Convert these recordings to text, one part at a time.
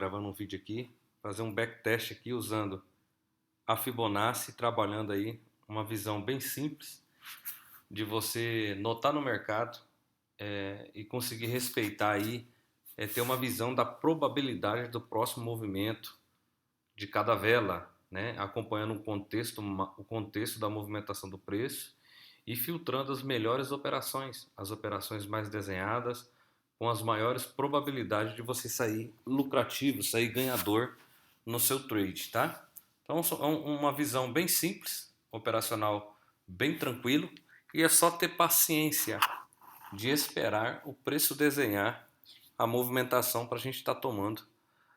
Gravando um vídeo aqui, fazer um backtest aqui usando a Fibonacci, trabalhando aí uma visão bem simples de você notar no mercado e conseguir respeitar aí, ter uma visão da probabilidade do próximo movimento de cada vela, né? Acompanhando o contexto da movimentação do preço e filtrando as melhores operações, as operações mais desenhadas, com as maiores probabilidades de você sair lucrativo, sair ganhador no seu trade, tá? Então, é uma visão bem simples, operacional bem tranquilo, e é só ter paciência de esperar o preço desenhar a movimentação para a gente estar tomando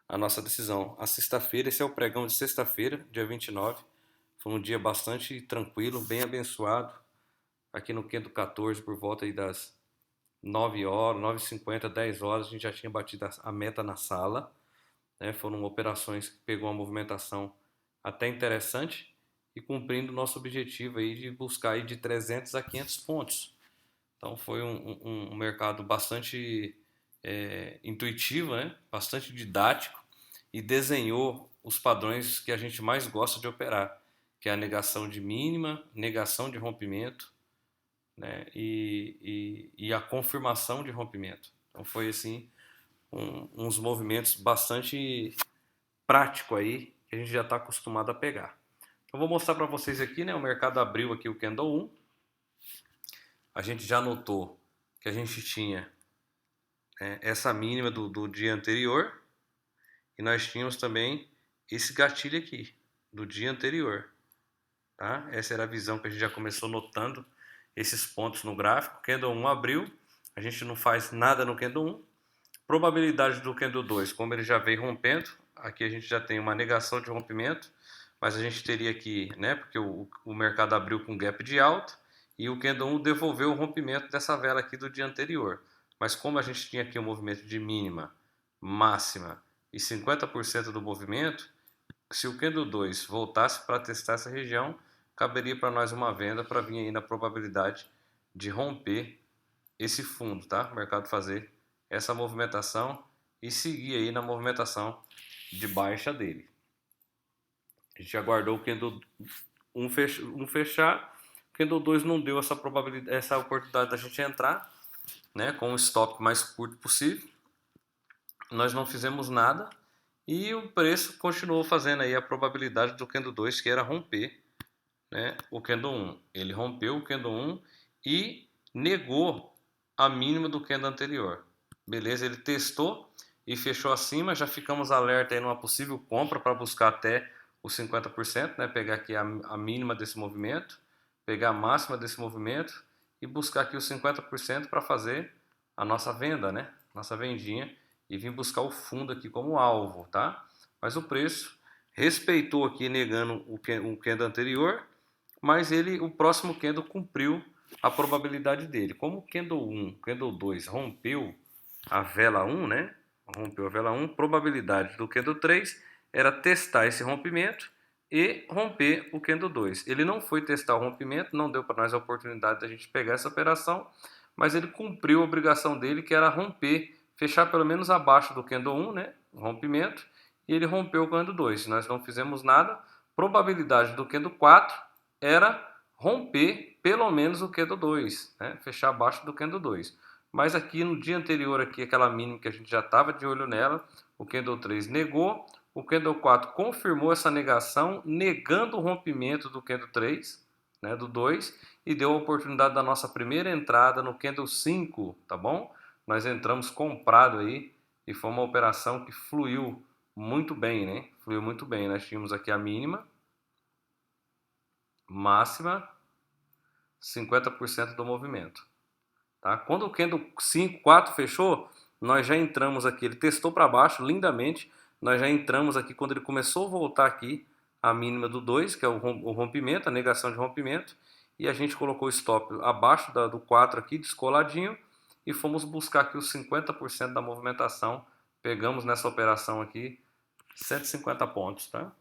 a nossa decisão. A sexta-feira, esse é o pregão de sexta-feira, dia 29. Foi um dia bastante tranquilo, bem abençoado. Aqui no Quento 14, por volta aí das 9 horas, 9h50, 10 horas, a gente já tinha batido a meta na sala, né? Foram operações que pegou uma movimentação até interessante e cumprindo o nosso objetivo aí de buscar aí de 300 a 500 pontos. Então foi um mercado bastante intuitivo, né? Bastante didático e desenhou os padrões que a gente mais gosta de operar, que é a negação de mínima, negação de rompimento, né? E a confirmação de rompimento. Então foi assim uns movimentos bastante prático aí que a gente já está acostumado a pegar. Então vou mostrar para vocês aqui, né? O mercado abriu aqui o candle 1. A gente já notou que a gente tinha essa mínima do dia anterior e nós tínhamos também esse gatilho aqui do dia anterior, tá? Essa era a visão que a gente já começou notando esses pontos no gráfico. Candle 1 abriu, a gente não faz nada no candle 1. Probabilidade do candle 2, como ele já veio rompendo, aqui a gente já tem uma negação de rompimento, mas a gente teria aqui, né, porque o mercado abriu com gap de alta e o candle 1 devolveu o rompimento dessa vela aqui do dia anterior. Mas como a gente tinha aqui um movimento de mínima, máxima e 50% do movimento, se o candle 2 voltasse para testar essa região, caberia para nós uma venda para vir aí na probabilidade de romper esse fundo, tá? O mercado fazer essa movimentação e seguir aí na movimentação de baixa dele. A gente aguardou o candle 1 fechar, o candle 2 não deu essa probabilidade, essa oportunidade da gente entrar, né, com o stop mais curto possível. Nós não fizemos nada e o preço continuou fazendo aí a probabilidade do candle 2, que era romper, né, o candle 1. Ele rompeu o candle 1 e negou a mínima do candle anterior. Beleza, ele testou e fechou acima, já ficamos alerta aí numa possível compra para buscar até os 50%, né, pegar aqui a mínima desse movimento, pegar a máxima desse movimento e buscar aqui os 50% para fazer a nossa venda, né, nossa vendinha, e vir buscar o fundo aqui como alvo, tá? Mas o preço respeitou aqui negando o candle anterior, mas o próximo candle cumpriu a probabilidade dele. Como o candle 1, candle 2 rompeu a vela 1, né? Rompeu a vela 1, probabilidade do candle 3 era testar esse rompimento e romper o candle 2. Ele não foi testar o rompimento, não deu para nós a oportunidade da gente pegar essa operação, mas ele cumpriu a obrigação dele, que era romper, fechar pelo menos abaixo do candle 1, né? Rompimento, e ele rompeu o candle 2. Nós não fizemos nada, probabilidade do candle 4 era romper pelo menos o candle 2, né? Fechar abaixo do candle 2. Mas aqui no dia anterior, aqui, aquela mínima que a gente já estava de olho nela, o candle 3 negou, o candle 4 confirmou essa negação, negando o rompimento do candle 3, né, do 2, e deu a oportunidade da nossa primeira entrada no candle 5, tá bom? Nós entramos comprado aí e foi uma operação que fluiu muito bem, né? Fluiu muito bem. Nós tínhamos aqui a mínima, máxima, 50% do movimento. Tá? Quando o candle 5, 4 fechou, nós já entramos aqui. Ele testou para baixo lindamente. Nós já entramos aqui quando ele começou a voltar aqui a mínima do 2, que é o rompimento, a negação de rompimento. E a gente colocou o stop abaixo do 4 aqui, descoladinho. E fomos buscar aqui os 50% da movimentação. Pegamos nessa operação aqui 150 pontos, tá?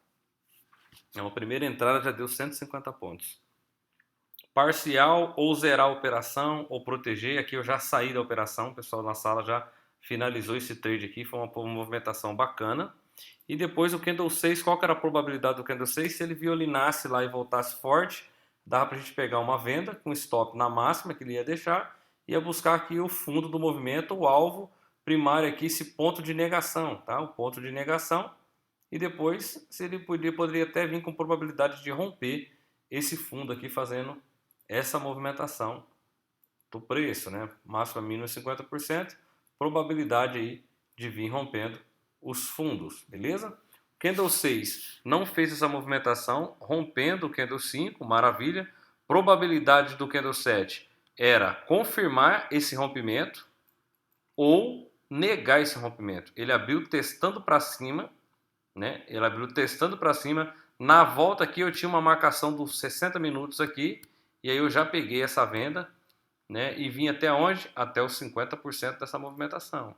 É uma primeira entrada, já deu 150 pontos. Parcial ou zerar a operação ou proteger. Aqui eu já saí da operação, o pessoal na sala já finalizou esse trade aqui, foi uma movimentação bacana. E depois o candle 6, qual que era a probabilidade do candle 6? Se ele violinasse lá e voltasse forte, dava para a gente pegar uma venda com stop na máxima que ele ia deixar, ia buscar aqui o fundo do movimento, o alvo primário aqui, esse ponto de negação, tá? O ponto de negação. E depois, se ele poderia até vir com probabilidade de romper esse fundo aqui, fazendo essa movimentação do preço, né? Máxima mínima 50%, probabilidade aí de vir rompendo os fundos, beleza? Candle 6 não fez essa movimentação, rompendo o Candle 5, maravilha. Probabilidade do Candle 7 era confirmar esse rompimento ou negar esse rompimento. Ele abriu testando para cima, né? Ele abriu testando para cima. Na volta aqui eu tinha uma marcação dos 60 minutos aqui, e aí eu já peguei essa venda, né? E vim até onde? Até os 50% dessa movimentação.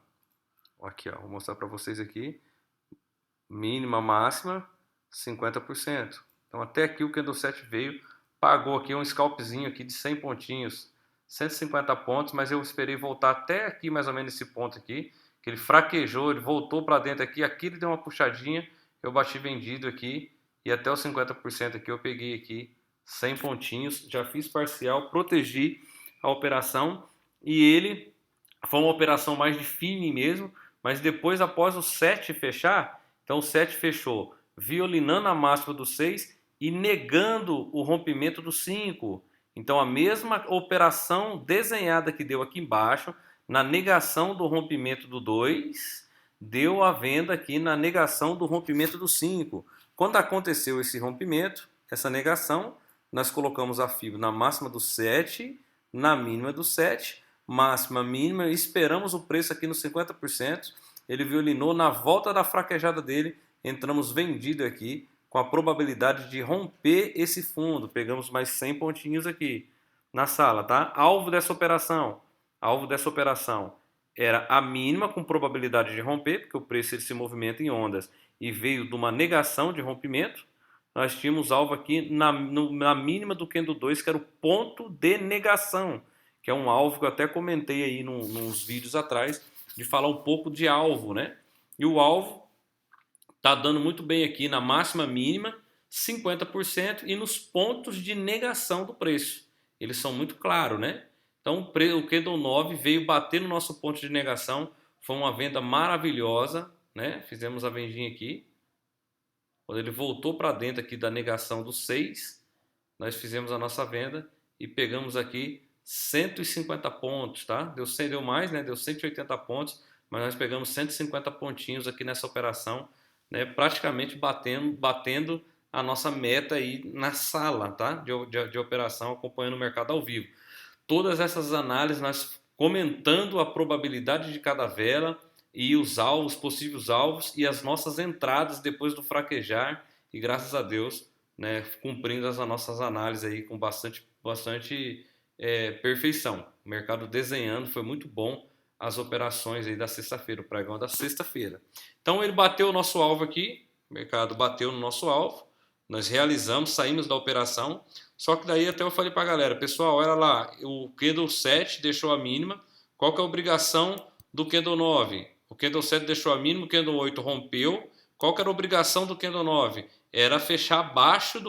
Aqui, ó, vou mostrar para vocês aqui. Mínima, máxima, 50%. Então até aqui o Candle 7 veio, pagou aqui um scalpzinho aqui de 100 pontinhos, 150 pontos, mas eu esperei voltar até aqui mais ou menos esse ponto aqui, que ele fraquejou, ele voltou para dentro aqui ele deu uma puxadinha, eu bati vendido aqui, e até os 50% aqui eu peguei aqui 100 pontinhos, já fiz parcial, protegi a operação, e ele foi uma operação mais de firme mesmo, mas depois após o 7 fechar, então o 7 fechou violinando a máxima do 6 e negando o rompimento do 5. Então a mesma operação desenhada que deu aqui embaixo, na negação do rompimento do 2, deu a venda aqui na negação do rompimento do 5. Quando aconteceu esse rompimento, essa negação, nós colocamos a FIBO na máxima do 7, na mínima do 7, máxima, mínima, esperamos o preço aqui no 50%, ele violinou, na volta da fraquejada dele, entramos vendido aqui, com a probabilidade de romper esse fundo, pegamos mais 100 pontinhos aqui na sala, tá? Alvo dessa operação era a mínima com probabilidade de romper, porque o preço ele se movimenta em ondas e veio de uma negação de rompimento. Nós tínhamos alvo aqui na mínima do Candle 2, que era o ponto de negação, que é um alvo que eu até comentei aí nos vídeos atrás, de falar um pouco de alvo, né? E o alvo tá dando muito bem aqui na máxima mínima, 50%, e nos pontos de negação do preço. Eles são muito claros, né? Então o Candle 9 veio bater no nosso ponto de negação, foi uma venda maravilhosa, né? Fizemos a vendinha aqui. Quando ele voltou para dentro aqui da negação do 6, nós fizemos a nossa venda e pegamos aqui 150 pontos, tá? Deu mais, né? Deu 180 pontos, mas nós pegamos 150 pontinhos aqui nessa operação, né? Praticamente batendo a nossa meta aí na sala, tá? De operação, acompanhando o mercado ao vivo. Todas essas análises, nós comentando a probabilidade de cada vela e os alvos, possíveis alvos e as nossas entradas depois do fraquejar, e graças a Deus, né, cumprindo as nossas análises aí com bastante perfeição. O mercado desenhando, foi muito bom as operações aí da sexta-feira, o pregão da sexta-feira. Então ele bateu o nosso alvo aqui, o mercado bateu no nosso alvo, nós realizamos, saímos da operação, só que daí até eu falei para a galera, pessoal, olha lá, o Candle 7 deixou a mínima, qual que é a obrigação do Candle 9? O Candle 7 deixou a mínima, o Candle 8 rompeu, qual que era a obrigação do Candle 9? Era fechar abaixo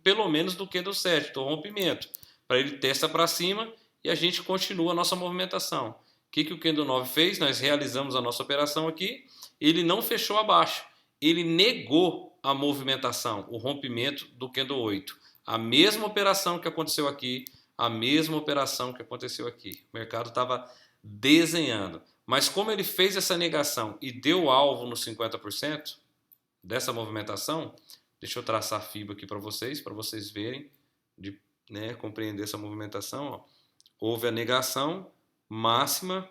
pelo menos do Candle 7, do rompimento, para ele testa para cima e a gente continua a nossa movimentação. O que o Candle 9 fez? Nós realizamos a nossa operação aqui, ele não fechou abaixo, ele negou a movimentação, o rompimento do Candle 8. A mesma operação que aconteceu aqui, a mesma operação que aconteceu aqui. O mercado estava desenhando. Mas como ele fez essa negação e deu alvo no 50% dessa movimentação, deixa eu traçar a FIBA aqui para vocês verem, né, compreender essa movimentação. Ó. Houve a negação máxima,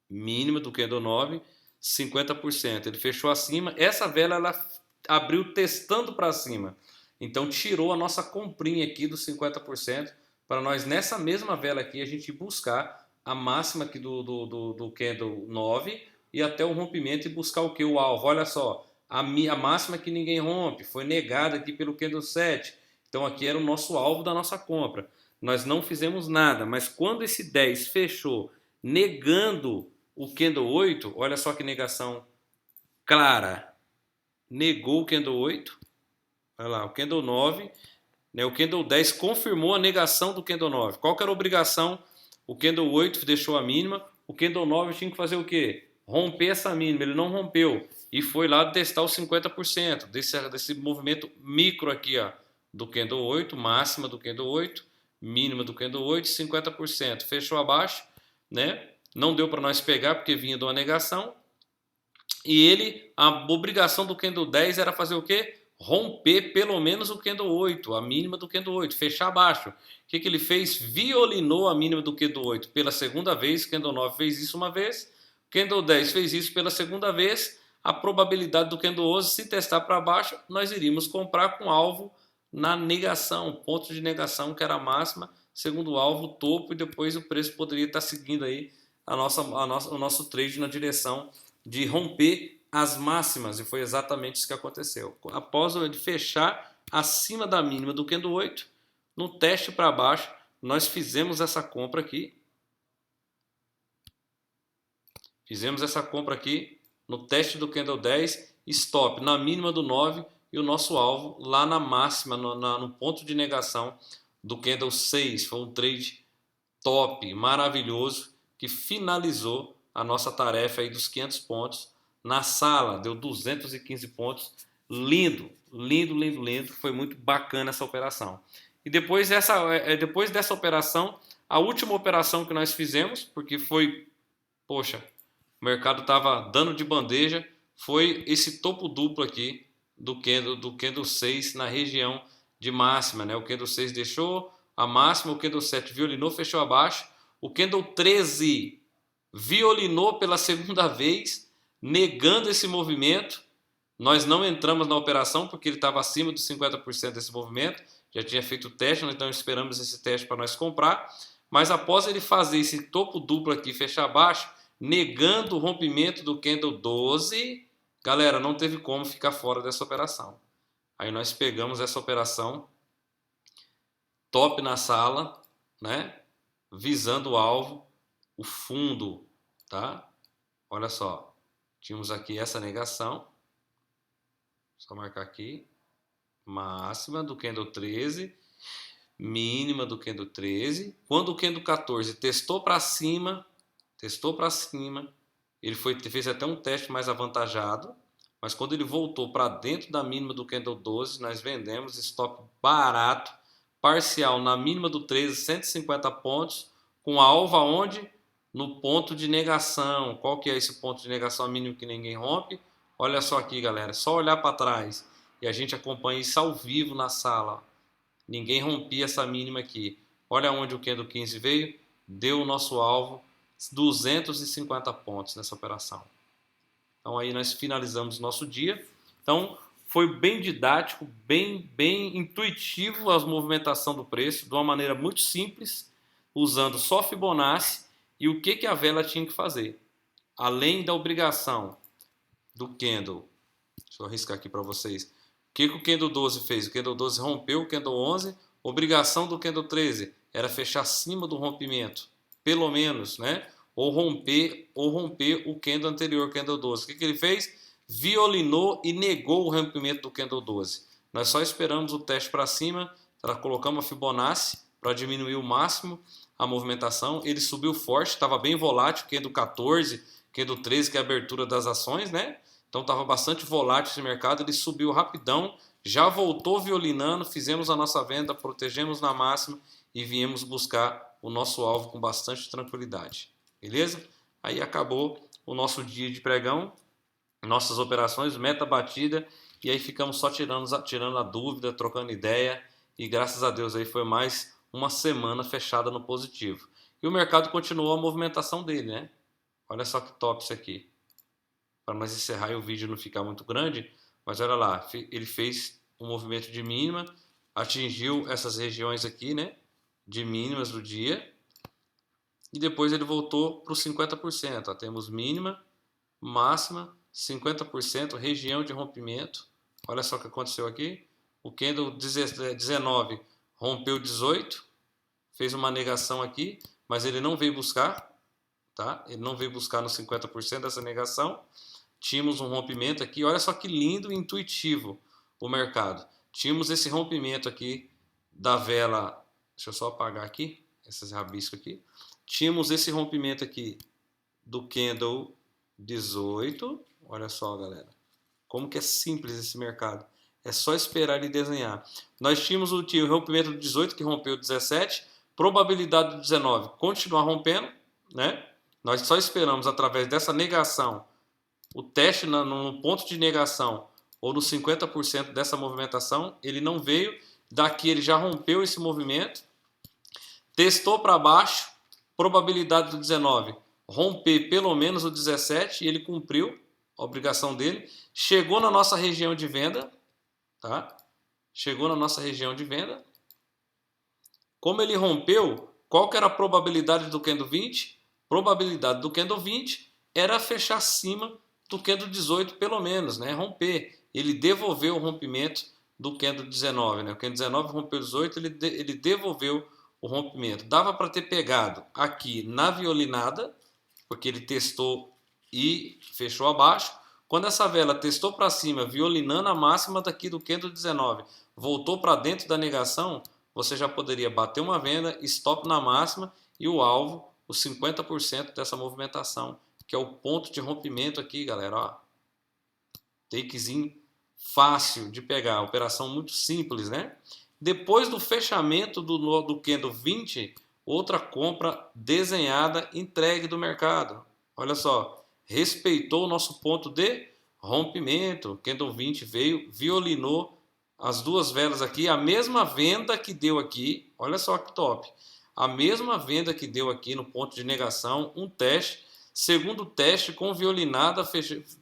mínima do Candle 9, 50%. Ele fechou acima. Essa vela ela abriu testando para cima. Então tirou a nossa comprinha aqui dos 50% para nós nessa mesma vela aqui a gente buscar a máxima aqui do Candle 9 e até o rompimento e buscar o que? O alvo. Olha só, a máxima que ninguém rompe foi negada aqui pelo Candle 7. Então aqui era o nosso alvo da nossa compra. Nós não fizemos nada, mas quando esse 10 fechou negando o candle 8, olha só que negação clara, negou o candle 8, olha lá, o candle 9, né, o candle 10 confirmou a negação do candle 9. Qual que era a obrigação? O candle 8 deixou a mínima, o candle 9 tinha que fazer o quê? Romper essa mínima, ele não rompeu e foi lá testar os 50% desse movimento micro aqui, ó, do candle 8, máxima do candle 8, mínima do candle 8, 50%. Fechou abaixo, né? Não deu para nós pegar porque vinha de uma negação. E a obrigação do candle 10 era fazer o quê? Romper pelo menos o candle 8, a mínima do candle 8, fechar abaixo. O que ele fez? Violinou a mínima do candle 8 pela segunda vez, candle 9 fez isso uma vez, candle 10 fez isso pela segunda vez. A probabilidade do candle 11 se testar para baixo, nós iríamos comprar com alvo na negação, ponto de negação que era a máxima, segundo o alvo, topo, e depois o preço poderia estar seguindo aí o nosso trade na direção de romper as máximas, e foi exatamente isso que aconteceu. Após ele fechar acima da mínima do candle 8, no teste para baixo, nós fizemos essa compra aqui. Fizemos essa compra aqui no teste do candle 10, stop na mínima do 9 e o nosso alvo lá na máxima, no ponto de negação do candle 6. Foi um trade top, maravilhoso, que finalizou a nossa tarefa aí dos 500 pontos na sala. Deu 215 pontos. Lindo, lindo, lindo, lindo. Foi muito bacana essa operação. E depois dessa operação, a última operação que nós fizemos, porque foi, poxa, o mercado estava dando de bandeja, foi esse topo duplo aqui do candle 6 na região de máxima, né? O candle 6 deixou a máxima, o candle 7 violinou, fechou abaixo. O candle 13 violinou pela segunda vez, negando esse movimento. Nós não entramos na operação porque ele estava acima dos 50% desse movimento. Já tinha feito o teste, então esperamos esse teste para nós comprar. Mas após ele fazer esse topo duplo aqui, fechar abaixo, negando o rompimento do candle 12, galera, não teve como ficar fora dessa operação. Aí nós pegamos essa operação top na sala, né? Visando o alvo, o fundo, tá? Olha só, tínhamos aqui essa negação, só marcar aqui, máxima do candle 13, mínima do candle 13. Quando o candle 14 testou para cima, ele fez até um teste mais avantajado, mas quando ele voltou para dentro da mínima do candle 12, nós vendemos stop barato, parcial na mínima do 13, 150 pontos, com alvo aonde? No ponto de negação. Qual que é esse ponto de negação mínimo que ninguém rompe? Olha só aqui, galera, só olhar para trás e a gente acompanha isso ao vivo na sala. Ninguém rompia essa mínima aqui. Olha onde o candle 15 veio, deu o nosso alvo, 250 pontos nessa operação. Então aí nós finalizamos o nosso dia. Então foi bem didático, bem intuitivo a movimentação do preço, de uma maneira muito simples, usando só Fibonacci. E o que a vela tinha que fazer? Além da obrigação do candle, deixa eu arriscar aqui para vocês. O que o candle 12 fez? O candle 12 rompeu o candle 11. Obrigação do candle 13 era fechar acima do rompimento, pelo menos, né? Ou romper o candle anterior, candle 12. O que ele fez? Violinou e negou o rompimento do candle 12. Nós só esperamos o teste para cima, colocamos a Fibonacci para diminuir o máximo a movimentação. Ele subiu forte, estava bem volátil, candle 14, candle 13, que é a abertura das ações, né? Então estava bastante volátil esse mercado, ele subiu rapidão, já voltou violinando, fizemos a nossa venda, protegemos na máxima e viemos buscar o nosso alvo com bastante tranquilidade. Beleza? Aí acabou o nosso dia de pregão, nossas operações, meta batida, e aí ficamos só tirando a dúvida, trocando ideia, e graças a Deus aí foi mais uma semana fechada no positivo. E o mercado continuou a movimentação dele, né? Olha só que top isso aqui. Para nós encerrar e o vídeo não ficar muito grande, mas olha lá, ele fez um movimento de mínima, atingiu essas regiões aqui, né? De mínimas do dia, e depois ele voltou para os 50%. Ó, temos mínima, máxima, 50%, região de rompimento. Olha só o que aconteceu aqui. O candle 19 rompeu 18, fez uma negação aqui, mas ele não veio buscar, tá? Ele não veio buscar nos 50% dessa negação. Tínhamos um rompimento aqui, olha só que lindo e intuitivo o mercado. Tínhamos esse rompimento aqui da vela, deixa eu só apagar aqui, esses rabiscos aqui. Tínhamos esse rompimento aqui do candle 18, olha só, galera. Como que é simples esse mercado. É só esperar ele desenhar. Nós tínhamos o rompimento do 18 que rompeu o 17, probabilidade do 19 continuar rompendo, né? Nós só esperamos através dessa negação, o teste no ponto de negação ou no 50% dessa movimentação, ele não veio, daqui ele já rompeu esse movimento, testou para baixo, probabilidade do 19 romper pelo menos o 17 e ele cumpriu a obrigação dele, chegou na nossa região de venda, tá? Chegou na nossa região de venda. Como ele rompeu, qual que era a probabilidade do candle 20? Probabilidade do candle 20 era fechar acima do candle 18 pelo menos, né? Romper. Ele devolveu o rompimento do candle 19, né? O candle 19 rompeu 18, ele devolveu o rompimento. Dava para ter pegado aqui na violinada, porque ele testou e fechou abaixo. Quando essa vela testou para cima, violinando a máxima daqui do candle 19, voltou para dentro da negação, você já poderia bater uma venda, stop na máxima e o alvo, os 50% dessa movimentação, que é o ponto de rompimento aqui, galera. Ó. Takezinho fácil de pegar, operação muito simples, né? Depois do fechamento do candle 20, outra compra desenhada, entregue do mercado. Olha só, respeitou o nosso ponto de rompimento. Candle 20 veio, violinou as duas velas aqui, a mesma venda que deu aqui, olha só que top. A mesma venda que deu aqui no ponto de negação, um teste. Segundo teste, com violinada,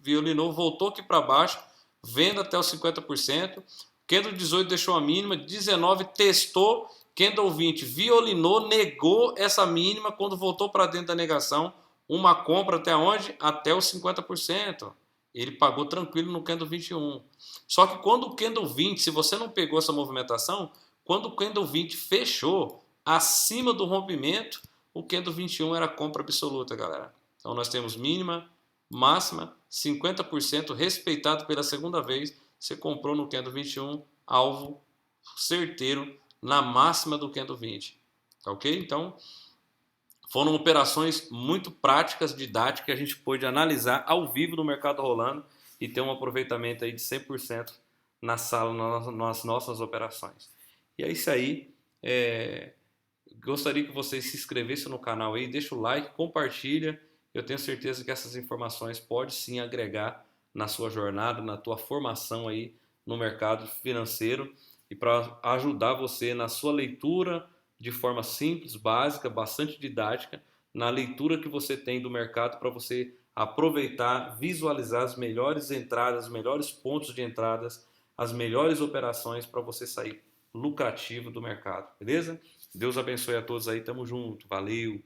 violinou, voltou aqui para baixo, venda até os 50%. Candle 18 deixou a mínima, 19 testou, Candle 20 violinou, negou essa mínima, quando voltou para dentro da negação, uma compra até onde? Até os 50%. Ele pagou tranquilo no Candle 21. Só que quando o Candle 20, se você não pegou essa movimentação, quando o Candle 20 fechou acima do rompimento, o Candle 21 era compra absoluta, galera. Então nós temos mínima, máxima, 50% respeitado pela segunda vez. Você comprou no Candle 21, alvo certeiro na máxima do Candle 20. Tá ok? Então, foram operações muito práticas, didáticas, que a gente pôde analisar ao vivo no mercado rolando e ter um aproveitamento aí de 100% na sala, nas nossas operações. E é isso aí. Gostaria que vocês se inscrevessem no canal aí, deixa o like, compartilha. Eu tenho certeza que essas informações podem sim agregar na sua jornada, na tua formação aí no mercado financeiro e para ajudar você na sua leitura de forma simples, básica, bastante didática, na leitura que você tem do mercado para você aproveitar, visualizar as melhores entradas, os melhores pontos de entradas, as melhores operações para você sair lucrativo do mercado, beleza? Deus abençoe a todos aí, tamo junto, valeu!